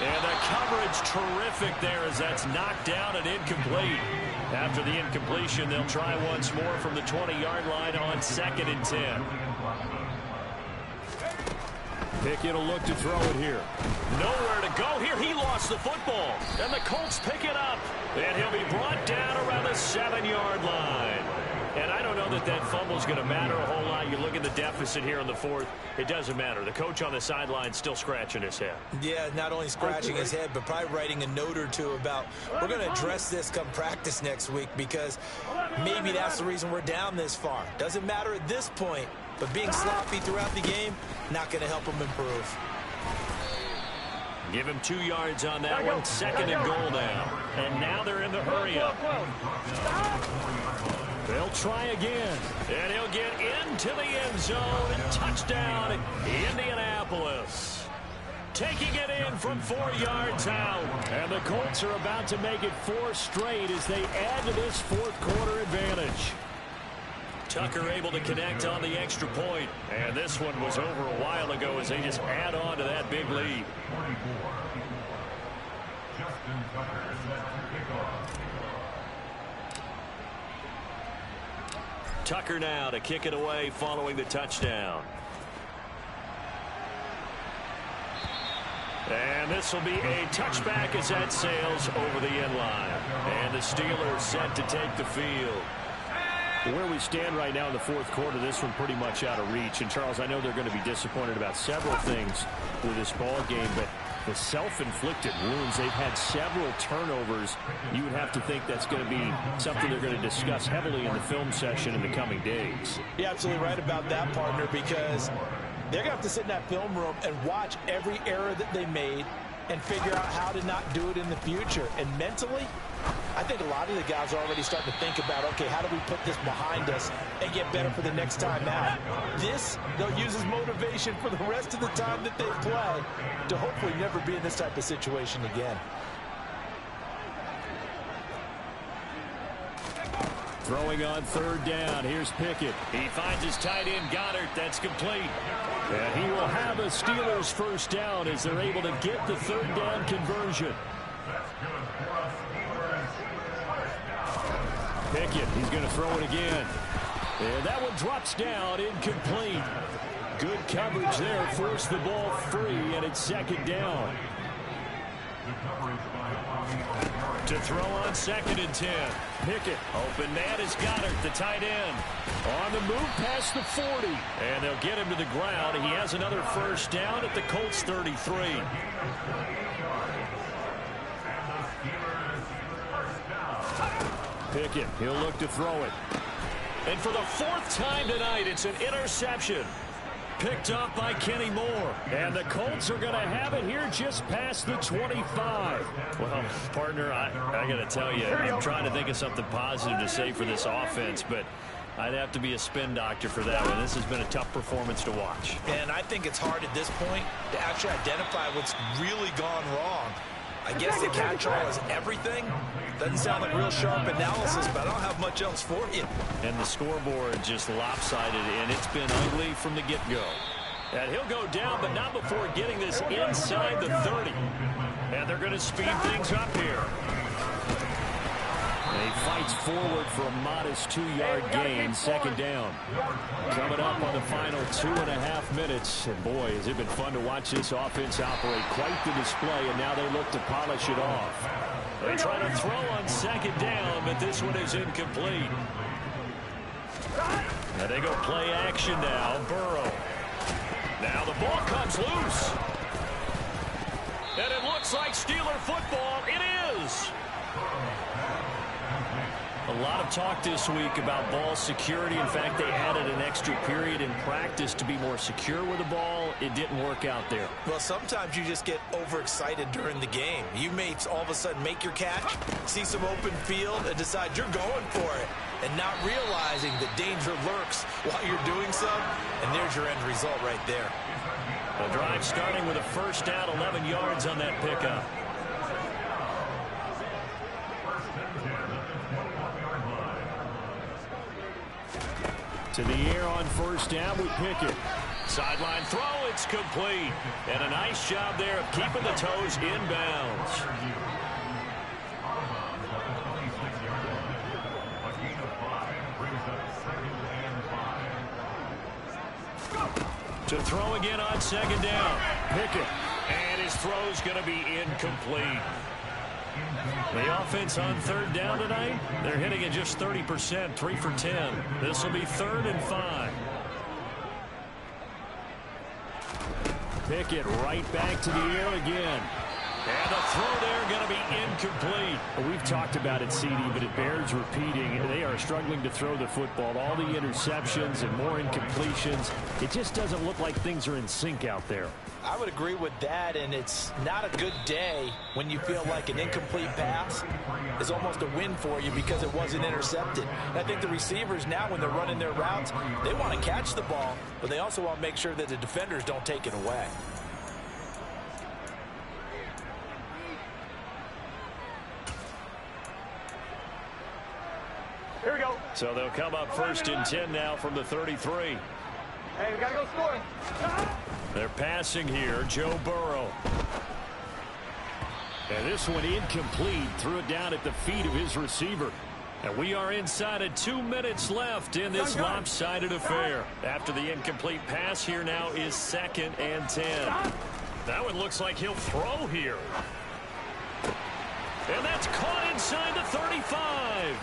And the coverage terrific there as that's knocked down and incomplete. After the incompletion, they'll try once more from the 20-yard line on 2nd and 10. Pickett will look to throw it here. Nowhere to go here. He lost the football. And the Colts pick it up. And he'll be brought down around the 7-yard line. And I don't know that that fumble is going to matter a whole lot. You look at the deficit here in the 4th. It doesn't matter. The coach on the sideline still scratching his head. Yeah, not only scratching his head, but probably writing a note or two about, we're going to address this come practice next week, because maybe that's the reason we're down this far. Doesn't matter at this point, but being sloppy throughout the game, not going to help him improve. Give him 2 yards on that one. 2nd and goal now. And now they're in the hurry-up. They'll try again. And he'll get into the end zone. And touchdown, Indianapolis. Taking it in from 4 yards out. And the Colts are about to make it 4 straight as they add to this 4th quarter advantage. Tucker able to connect on the extra point. And this one was over a while ago as they just add on to that big lead. Tucker now to kick it away following the touchdown. And this will be a touchback as that sails over the end line. And the Steelers set to take the field. Where we stand right now in the 4th quarter, this one pretty much out of reach. And, Charles, I know they're going to be disappointed about several things with this ball game, but the self-inflicted wounds, they've had several turnovers. You would have to think that's going to be something they're going to discuss heavily in the film session in the coming days. You're absolutely right about that, partner, because they're going to have to sit in that film room and watch every error that they made and figure out how to not do it in the future. And mentally, I think a lot of the guys are already starting to think about, okay, how do we put this behind us and get better for the next time out? This, they'll use as motivation for the rest of the time that they play to hopefully never be in this type of situation again. Throwing on 3rd down. Here's Pickett. He finds his tight end, Goddard. That's complete. And he will have a Steelers first down as they're able to get the 3rd down conversion. Pickett, he's going to throw it again. And that one drops down, incomplete. Good coverage there, forced the ball free, and it's 2nd down. To throw on 2nd and 10. Pickett, open man is Goddard, the tight end. On the move past the 40. And they'll get him to the ground. He has another first down at the Colts 33. Pickett, he'll look to throw it. And for the 4th time tonight, it's an interception. picked off by Kenny Moore. And the Colts are going to have it here just past the 25. Well, partner, I got to tell you, I'm trying to think of something positive to say for this offense, but I'd have to be a spin doctor for that one. This has been a tough performance to watch. And I think it's hard at this point to actually identify what's really gone wrong. I guess the catch-all is everything. Doesn't sound like real sharp analysis, but I don't have much else for you. And the scoreboard just lopsided, and it's been ugly from the get-go. And he'll go down, but not before getting this inside the 30. And they're going to speed things up here. And he fights forward for a modest 2-yard gain, second down. Coming up on the final 2.5 minutes. And boy, has it been fun to watch this offense operate. Quite the display, and now they look to polish it off. They try to throw on second down, but this one is incomplete. And they go play action now. Burrow. Now the ball comes loose. And it looks like Steeler football. It is. A lot of talk this week about ball security. In fact, they added an extra period in practice to be more secure with the ball. It didn't work out there. Well, sometimes you just get overexcited during the game. You may all of a sudden make your catch, see some open field, and decide you're going for it, and not realizing that danger lurks while you're doing so, and there's your end result right there. The drive starting with a first down, 11 yards on that pickup. To the air on first down with Pickett. Sideline throw, it's complete. And a nice job there of keeping the toes inbounds. To throw again on second down. Pickett. And his throw's going to be incomplete. The offense on third down tonight, they're hitting at just 30%, 3 for 10. This will be 3rd and 5. Pickett right back to the air again. And the throw there going to be incomplete. Well, we've talked about it, CD, but it bears repeating. They are struggling to throw the football. All the interceptions and more incompletions. It just doesn't look like things are in sync out there. I would agree with that, and it's not a good day when you feel like an incomplete pass is almost a win for you because it wasn't intercepted. And I think the receivers now, when they're running their routes, they want to catch the ball, but they also want to make sure that the defenders don't take it away. Here we go. So they'll come up 1st and 10 now from the 33. Hey, we got to go score. They're passing here, Joe Burrow. And this one incomplete. Threw it down at the feet of his receiver. And we are inside of 2 minutes left in this lopsided affair. After the incomplete pass, here now is 2nd and 10. That one looks like he'll throw here. And that's caught inside the 35.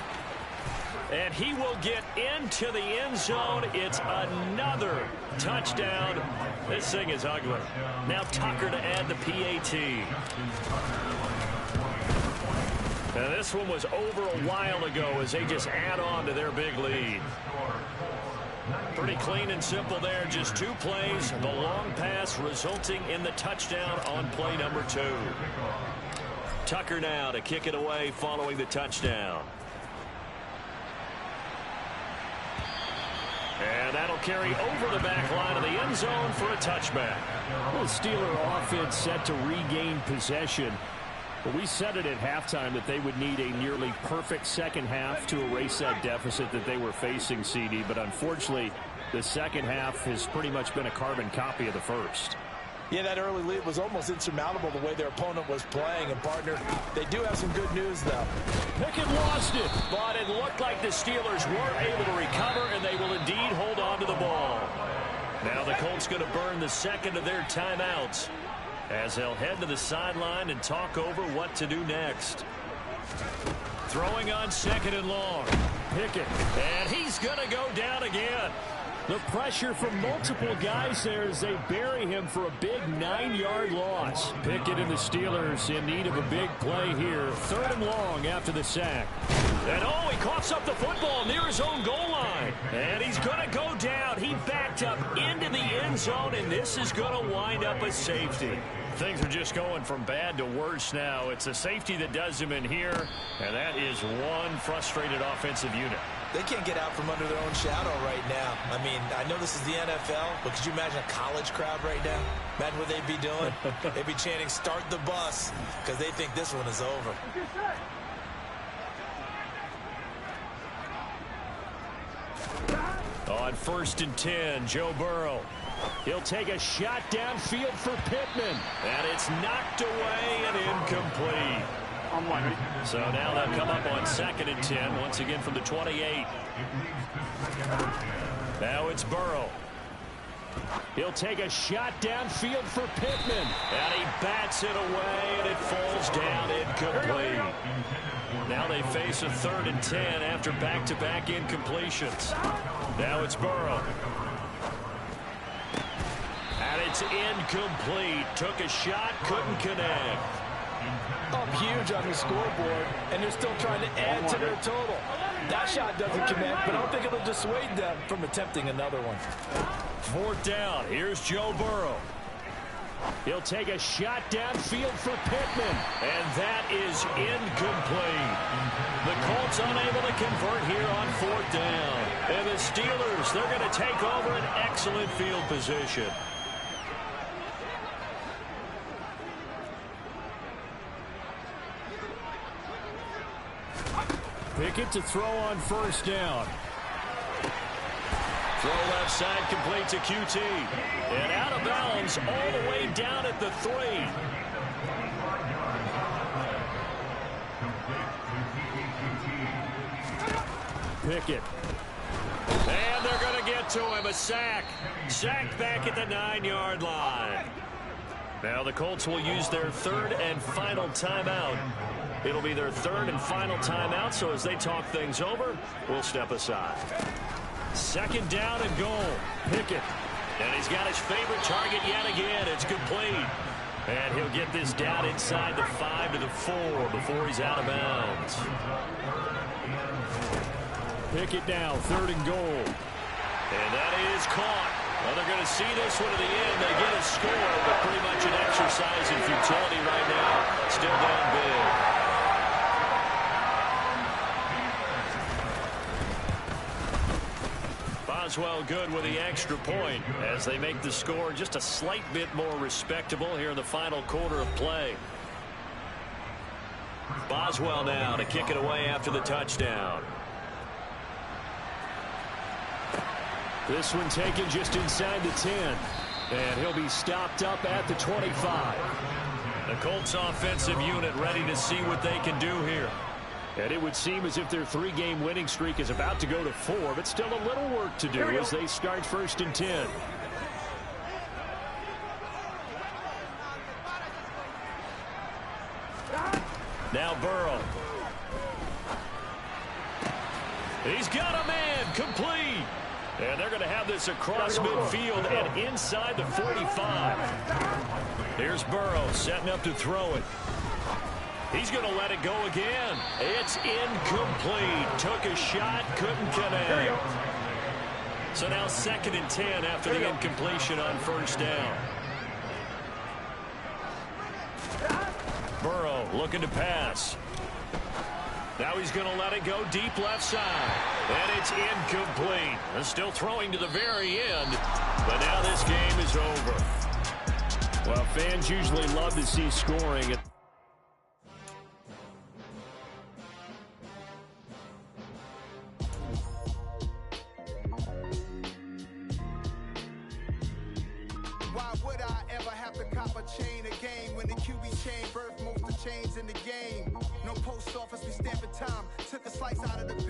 And he will get into the end zone. It's another touchdown. This thing is ugly. Now Tucker to add the PAT. And this one was over a while ago as they just add on to their big lead. Pretty clean and simple there. Just 2 plays. The long pass resulting in the touchdown on play number 2. Tucker now to kick it away following the touchdown. And that'll carry over the back line of the end zone for a touchback. Well, the Steeler offense set to regain possession. But we said it at halftime that they would need a nearly perfect second half to erase that deficit that they were facing, CD. But unfortunately, the second half has pretty much been a carbon copy of the first. Yeah, that early lead was almost insurmountable the way their opponent was playing. And, partner, they do have some good news, though. Pickett lost it, but it looked like the Steelers weren't able to recover, and they will indeed hold on to the ball. Now the Colts going to burn the second of their timeouts as they'll head to the sideline and talk over what to do next. Throwing on 2nd and long. Pickett, and he's going to go down again. The pressure from multiple guys there as they bury him for a big 9-yard loss. Pickett and the Steelers in need of a big play here. 3rd and long after the sack. And oh, he coughs up the football near his own goal line. And he's going to go down. He backed up into the end zone, and this is going to wind up a safety. Things are just going from bad to worse now. It's a safety that does him in here, and that is one frustrated offensive unit. They can't get out from under their own shadow right now. I mean, I know this is the NFL, but could you imagine a college crowd right now? Imagine what they'd be doing. They'd be chanting, "Start the bus," because they think this one is over. On 1st and 10, Joe Burrow. He'll take a shot downfield for Pittman. And it's knocked away and incomplete. So now they'll come up on 2nd and 10, once again from the 28. Now it's Burrow. He'll take a shot downfield for Pittman. And he bats it away, and it falls down incomplete. Now they face a 3rd and 10 after back-to-back incompletions. Now it's Burrow. And it's incomplete. Took a shot, couldn't connect. Up huge on the scoreboard, and they're still trying to add to their total. That shot doesn't connect, but I don't think it'll dissuade them from attempting another one. 4th down. Here's Joe Burrow. He'll take a shot downfield for Pittman. And that is incomplete. The Colts unable to convert here on 4th down. And the Steelers, they're going to take over an excellent field position. Pickett to throw on 1st down. Throw left side complete to QT. And out of bounds all the way down at the 3. Pickett. And they're going to get to him. A sack. Sacked back at the 9-yard line. Now the Colts will use their 3rd and final timeout. It'll be their 3rd and final timeout, so as they talk things over, we'll step aside. 2nd down and goal. Pickett. And he's got his favorite target yet again. It's complete. And he'll get this down inside the 5 to the 4 before he's out of bounds. Pickett now, 3rd and goal. And that is caught. Well, they're going to see this one to the end. They get a score, but pretty much an exercise in futility right now. Still down big. Boswell good with the extra point as they make the score just a slight bit more respectable here in the final quarter of play. Boswell now to kick it away after the touchdown. This one taken just inside the 10. And he'll be stopped up at the 25. The Colts offensive unit ready to see what they can do here. And it would seem as if their 3-game winning streak is about to go to 4, but still a little work to do as they start 1st and 10. Now Burrow. He's got a man, complete. And they're going to have this across midfield and inside the 45. Here's Burrow setting up to throw it. He's going to let it go again. It's incomplete. Took a shot, couldn't connect. So now 2nd and 10 after the incompletion on 1st down. Burrow looking to pass. Now he's going to let it go deep left side. And it's incomplete. And still throwing to the very end. But now this game is over. Well, fans usually love to see scoring. Why would I ever have to cop a chain again when the QB chain birthed most of the chains in the game? No post office, we stamping time. Took a slice out of the